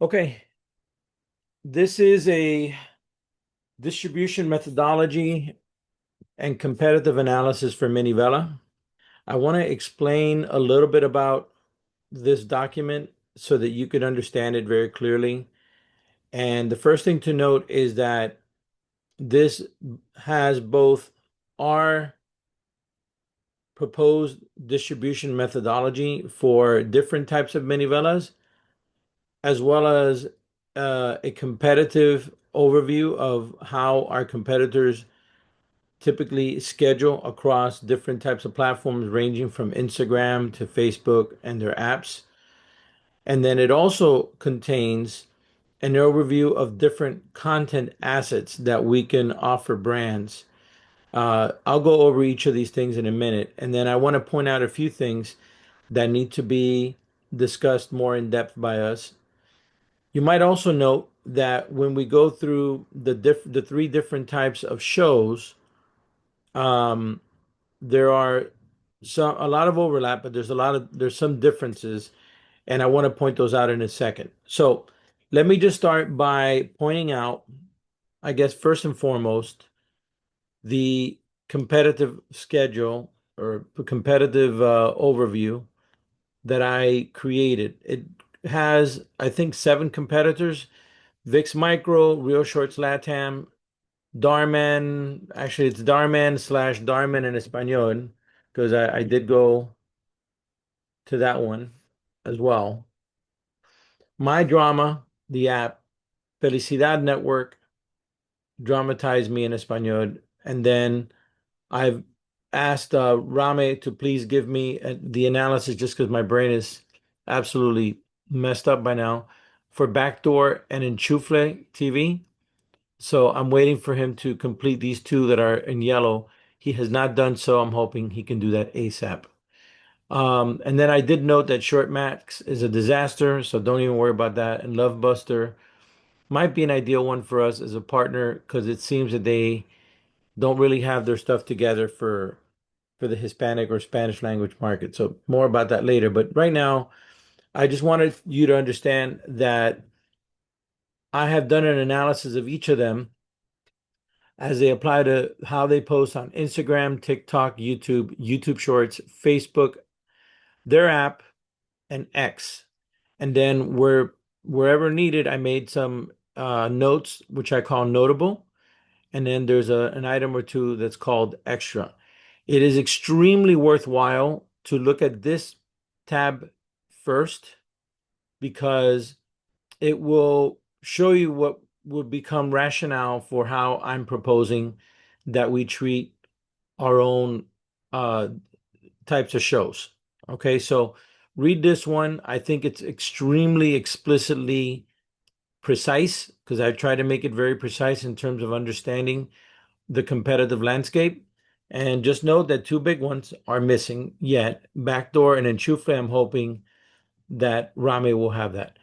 Okay, this is a distribution methodology and competitive analysis for Minivela. I want to explain a little bit about this document so that you could understand it very clearly. And the first thing to note is that this has both our proposed distribution methodology for different types of Minivelas, as well as a competitive overview of how our competitors typically schedule across different types of platforms, ranging from Instagram to Facebook and their apps. And then it also contains an overview of different content assets that we can offer brands. I'll go over each of these things in a minute. And then I want to point out a few things that need to be discussed more in depth by us. You might also note that when we go through the three different types of shows, um, there are a lot of overlap, but there's some differences, and I want to point those out in a second. So let me just start by pointing out, I guess first and foremost, the competitive schedule or competitive overview that I created. It has, I think, seven competitors: VIX Micro, Real Shorts Latam, Darman. Actually, it's Darman slash Darman in Espanol, because I did go to that one as well. My Drama, the app, Felicidad Network, Dramatize Me in Espanol. And then I've asked Rame to please give me the analysis, just because my brain is absolutely messed up by now, for Backdoor and Enchufle TV. So I'm waiting for him to complete these two that are in yellow. He has not done so. I'm hoping he can do that ASAP. And then I did note that Short Max is a disaster, so don't even worry about that. And Love Buster might be an ideal one for us as a partner, because it seems that they don't really have their stuff together for the Hispanic or Spanish language market. So more about that later. But right now, I just wanted you to understand that I have done an analysis of each of them as they apply to how they post on Instagram, TikTok, YouTube, YouTube Shorts, Facebook, their app, and X. And then wherever needed, I made some notes, which I call notable. And then there's an item or two that's called extra. It is extremely worthwhile to look at this tab first, because it will show you what would become rationale for how I'm proposing that we treat our own uh, types of shows. Okay, so read this one. I think it's extremely explicitly precise, because I try to make it very precise in terms of understanding the competitive landscape. And just note that two big ones are missing yet: Backdoor and Enchufle. I'm hoping that Rame will have that.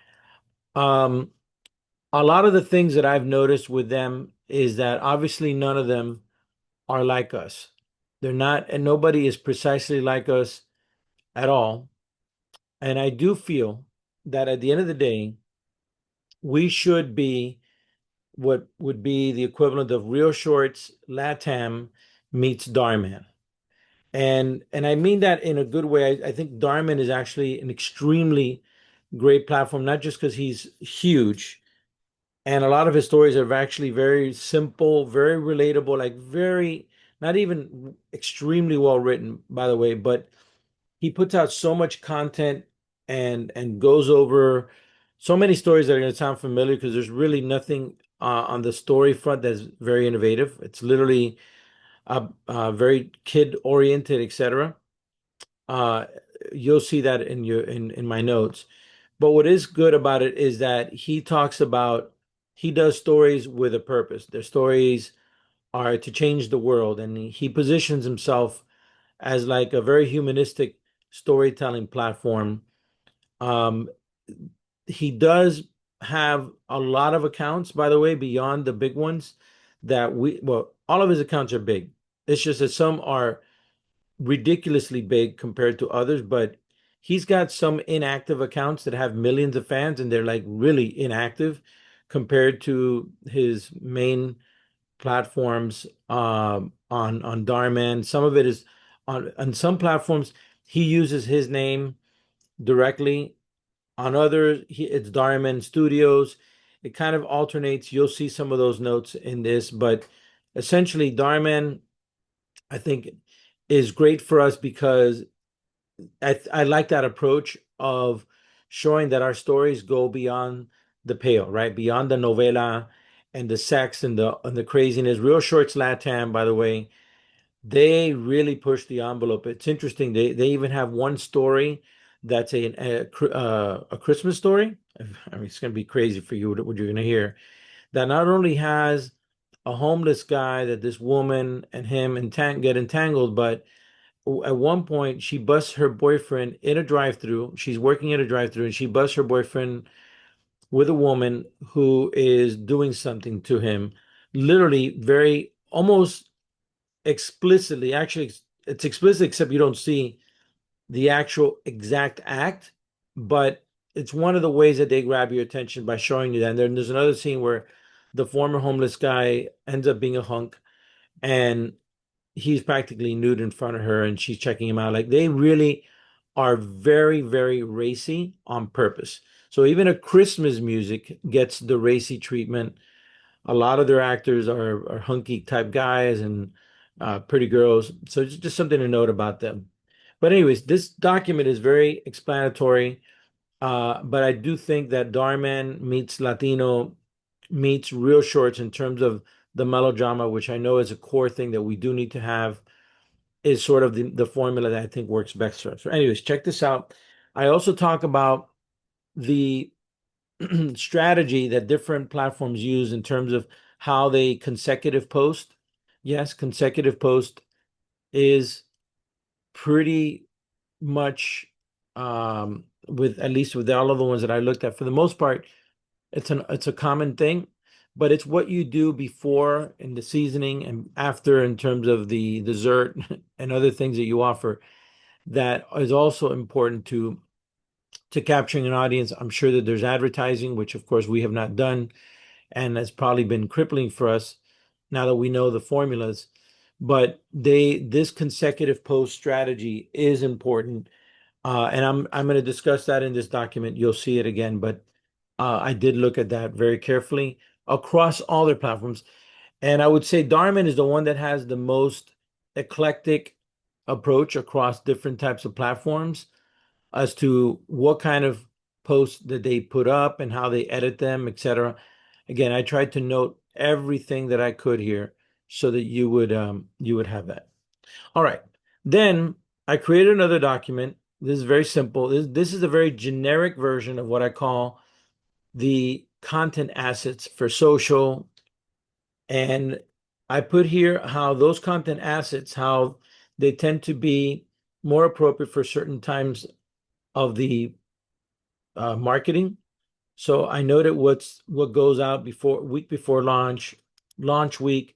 Um, a lot of the things that I've noticed with them is that obviously none of them are like us. They're not, and nobody is precisely like us at all. And I do feel that at the end of the day, we should be what would be the equivalent of Real Shorts Latam meets Darman. And I mean that in a good way. I think Darman is actually an extremely great platform, not just because he's huge, and a lot of his stories are actually very simple, very relatable, like very, not even extremely well written, by the way, but he puts out so much content and goes over so many stories that are going to sound familiar, because there's really nothing on the story front that's very innovative. It's literally very kid oriented, etc. Uh, you'll see that in in my notes. But what is good about it is that he does stories with a purpose. Their stories are to change the world, and he positions himself as like a very humanistic storytelling platform. Um, he does have a lot of accounts, by the way, beyond the big ones well, all of his accounts are big. It's just that some are ridiculously big compared to others, but he's got some inactive accounts that have millions of fans, and they're like really inactive compared to his main platforms on Darman. Some of it is on some platforms he uses his name directly. On others, it's Darman Studios. It kind of alternates. You'll see some of those notes in this, but essentially, Darman, I think, is great for us because I like that approach of showing that our stories go beyond the pale, right? Beyond the novela and the sex and the craziness. Real Shorts Latam, by the way, they really push the envelope. It's interesting. They even have one story that's a Christmas story. I mean, it's going to be crazy for you what you're going to hear. That not only has a homeless guy that this woman and him get entangled, but at one point she busts her boyfriend in a drive-through. She's working at a drive-through and she busts her boyfriend with a woman who is doing something to him, literally very almost explicitly. Actually, it's explicit except you don't see the actual exact act, but it's one of the ways that they grab your attention by showing you that. And then there's another scene where the former homeless guy ends up being a hunk and he's practically nude in front of her and she's checking him out. Like they really are very, very racy on purpose. So even a Christmas music gets the racy treatment. A lot of their actors are hunky type guys and pretty girls. So it's just something to note about them. But anyways, this document is very explanatory. But I do think that Darman meets Latino meets Real Shorts in terms of the melodrama, which I know is a core thing that we do need to have, is sort of the formula that I think works best for us. So anyways, check this out. I also talk about the strategy that different platforms use in terms of how they consecutive post. Yes, consecutive post is pretty much with at least with all of the ones that I looked at, for the most part, it's a common thing, but it's what you do before in the seasoning and after in terms of the dessert and other things that you offer that is also important to capturing an audience. I'm sure that there's advertising, which of course we have not done, and that's probably been crippling for us now that we know the formulas. But this consecutive post strategy is important, and I'm going to discuss that in this document. You'll see it again, but I did look at that very carefully across all their platforms, and I would say Darman is the one that has the most eclectic approach across different types of platforms as to what kind of posts that they put up and how they edit them, etc. Again, I tried to note everything that I could here so that you would have that. All right. Then I created another document. This is very simple. This is a very generic version of what I call the content assets for social. And I put here how those content assets, how they tend to be more appropriate for certain times of the marketing. So I noted what goes out before week before launch, launch week,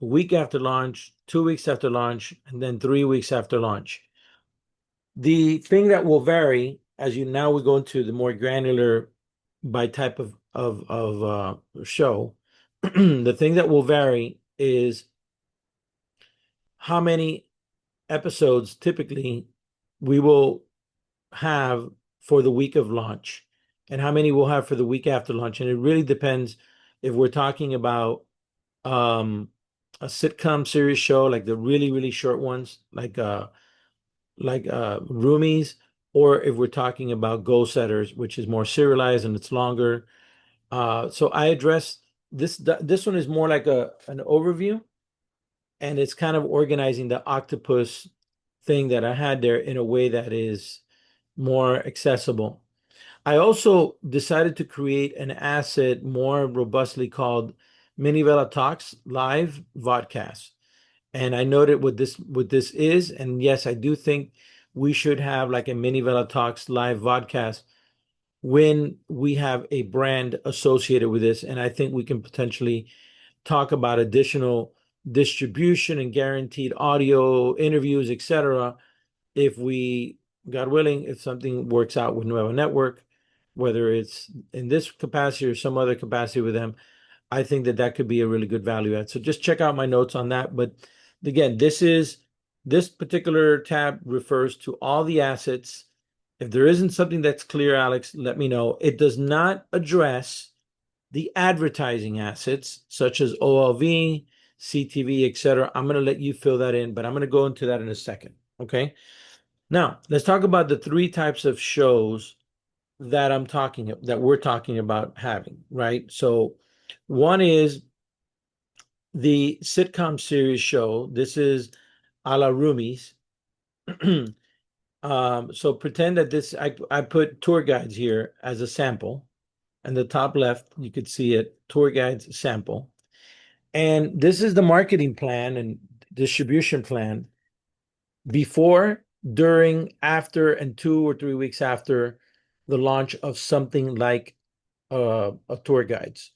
a week after launch, 2 weeks after launch, and then 3 weeks after launch. The thing that will vary as you now we go into the more granular by type of show. The thing that will vary is how many episodes typically we will have for the week of launch and how many we'll have for the week after launch. And it really depends if we're talking about a sitcom series show, like the really, really short ones, like Roomies, or if we're talking about Goal Setters, which is more serialized and it's longer. So I address this one is more like an overview, and it's kind of organizing the octopus thing that I had there in a way that is more accessible. I also decided to create an asset more robustly called Minivela Talks Live Vodcast. And I noted what this is. And yes, I do think we should have like a Minivela Talks Live Vodcast when we have a brand associated with this. And I think we can potentially talk about additional distribution and guaranteed audio interviews, etc., if we God willing, if something works out with Nueva Network, whether it's in this capacity or some other capacity with them, I think that that could be a really good value add. So just check out my notes on that. But again, this particular tab refers to all the assets. If there isn't something that's clear, Alex, let me know. It does not address the advertising assets such as OLV, CTV, etc. I'm going to let you fill that in, but I'm going to go into that in a second. Okay. Now, let's talk about the three types of shows that we're talking about having, right? So one is the sitcom series show. This is a la Roomies. So pretend that I put tour guides here as a sample. And the top left, you could see it, tour guides sample. And this is the marketing plan and distribution plan before, during, after, and 2 or 3 weeks after the launch of something like a tour guides.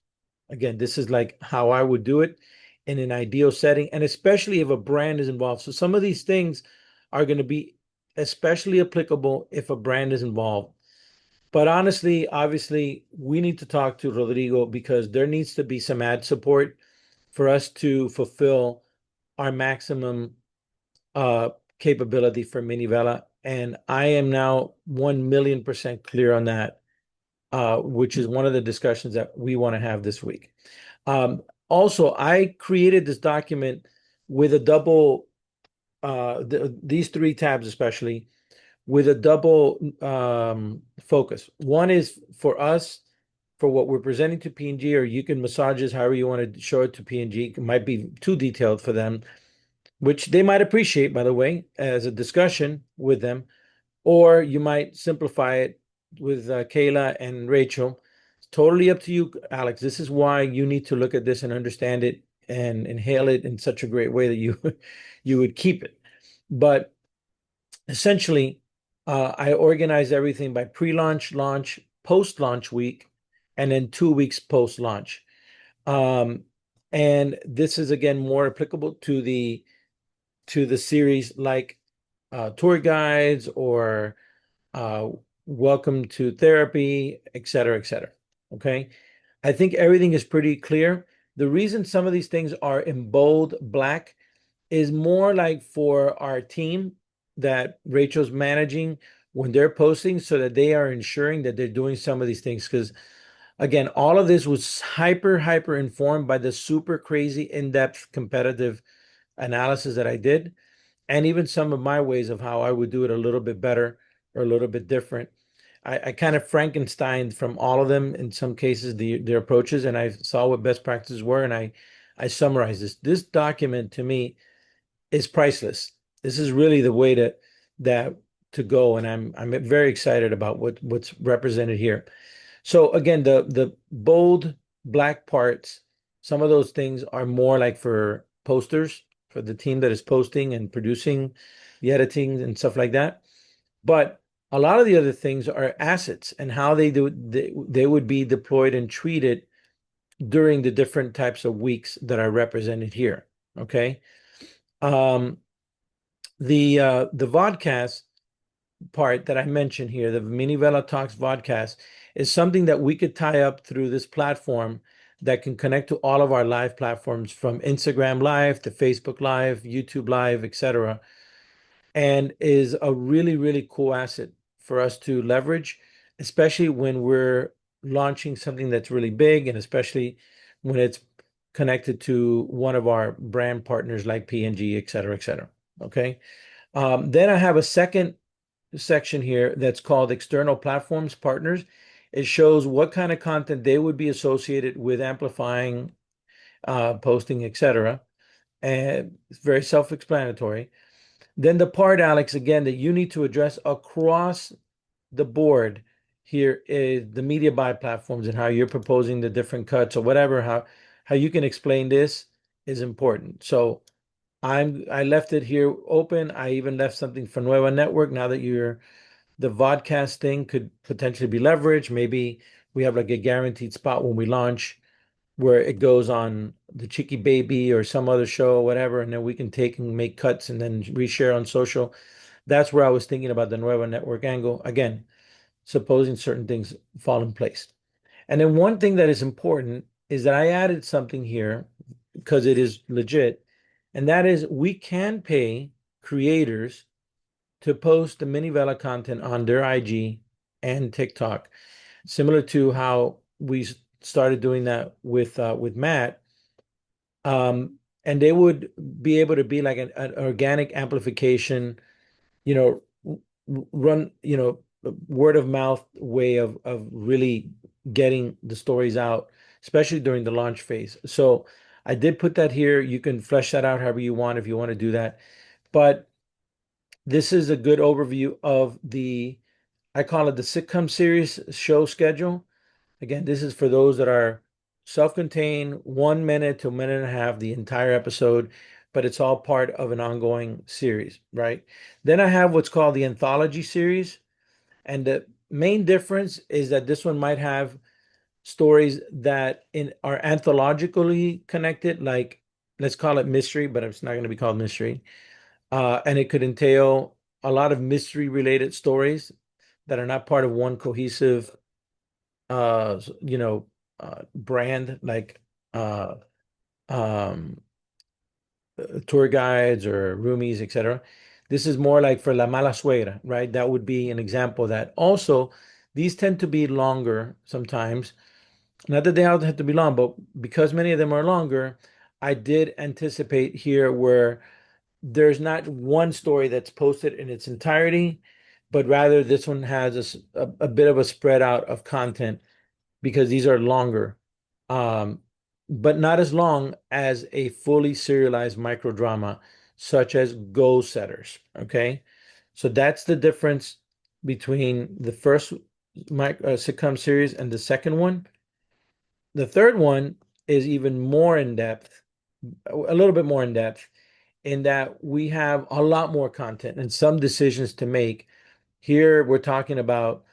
Again, this is like how I would do it in an ideal setting, and especially if a brand is involved. So some of these things are going to be especially applicable if a brand is involved. But honestly, obviously, we need to talk to Rodrigo because there needs to be some ad support for us to fulfill our maximum uh, capability for Minivela. And I am now 1,000,000% clear on that, which is one of the discussions that we want to have this week. Also, I created this document with a double, these three tabs especially, with a double focus. One is for us, for what we're presenting to P&G, or you can massage this however you want to show it to P&G. It might be too detailed for them, which they might appreciate, by the way, as a discussion with them, or you might simplify it with Kayla and Rachel. It's totally up to you, Alex. This is why you need to look at this and understand it and inhale it in such a great way that you you would keep it. But essentially, I organize everything by pre-launch, launch, post-launch week, and then 2 weeks post-launch. Um, and this is again more applicable to the series like tour guides or uh, welcome to therapy, et cetera, et cetera. Okay. I think everything is pretty clear. The reason some of these things are in bold black is more like for our team that Rachel's managing when they're posting so that they are ensuring that they're doing some of these things. Because again, all of this was hyper informed by the super crazy in-depth competitive analysis that I did, and even some of my ways of how I would do it a little bit better or a little bit different. I kind of Frankenstein from all of them in some cases their approaches, and I saw what best practices were, and I summarized this. This document to me is priceless. This is really the way that to go, and I'm very excited about what's represented here. So again, the bold black parts, some of those things are more like for posters for the team that is posting and producing the editing and stuff like that. But a lot of the other things are assets and how they would be deployed and treated during the different types of weeks that are represented here. Okay. Um, the vodcast part that I mentioned here, the Minivela Talks vodcast, is something that we could tie up through this platform that can connect to all of our live platforms from Instagram Live to Facebook Live, YouTube Live, etc., and is a really cool asset for us to leverage, especially when we're launching something that's really big and especially when it's connected to one of our brand partners like P&G, et cetera, et cetera. Okay. Then I have a second section here that's called external platforms partners. It shows what kind of content they would be associated with amplifying, posting, etc. And it's very self-explanatory. Then the part, Alex, again, that you need to address across the board here is the media buy platforms and how you're proposing the different cuts or whatever, how you can explain this is important. So I left it here open. I even left something for Nueva Network now that the vodcast thing could potentially be leveraged. Maybe we have like a guaranteed spot when we launch where it goes on the Chicky Baby or some other show or whatever, and then we can take and make cuts and then reshare on social. That's where I was thinking about the Nueva Network angle. Again, supposing certain things fall in place. And then one thing that is important is that I added something here because it is legit, and that is we can pay creators to post the Minivela content on their IG and TikTok, similar to how we started doing that with Matt. And they would be able to be like an organic amplification, you know, run, word of mouth way of really getting the stories out, especially during the launch phase. So I did put that here. You can flesh that out however you want if you want to do that. But this is a good overview of I call it the sitcom series show schedule. Again, this is for those that are self-contained, 1 minute to a minute and a half, the entire episode, but it's all part of an ongoing series, right? Then I have what's called the anthology series. And the main difference is that this one might have stories that are anthologically connected, like let's call it mystery, but it's not going to be called mystery. And it could entail a lot of mystery related stories that are not part of one cohesive uh you know brand, like uh um tour guides or roomies, etc. This is more like for La Mala Suegra, right? That would be an example of that. Also, these tend to be longer sometimes. Not that they all have to be long, but because many of them are longer, I did anticipate here where there's not one story that's posted in its entirety, but rather this one has a bit of a spread out of content because these are longer, um, but not as long as a fully serialized microdrama, such as Goal Setters. Okay, so that's the difference between the first sitcom series and the second one. The third one is even more in depth, a little bit more in depth, in that we have a lot more content and some decisions to make. Here we're talking about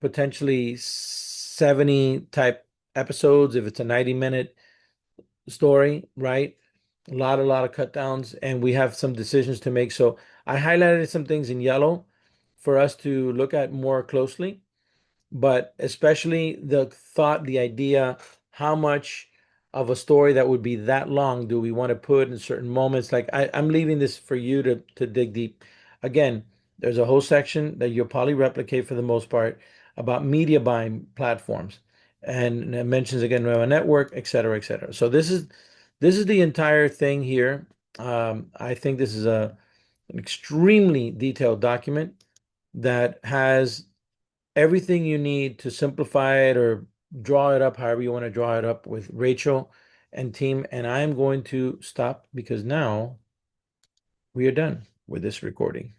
potentially 70 type episodes if it's a 90-minute story, right? A lot of cut downs, and we have some decisions to make. So I highlighted some things in yellow for us to look at more closely, but especially the thought, the idea, how much of a story that would be that long do we want to put in certain moments? Like I'm leaving this for you to dig deep. Again, there's a whole section that you'll probably replicate for the most part about media buying platforms, and it mentions again a network, et cetera, et cetera. So this is the entire thing here. I think this is an extremely detailed document that has everything you need to simplify it or draw it up however you want to draw it up with Rachel and team. And I'm going to stop because now we are done with this recording.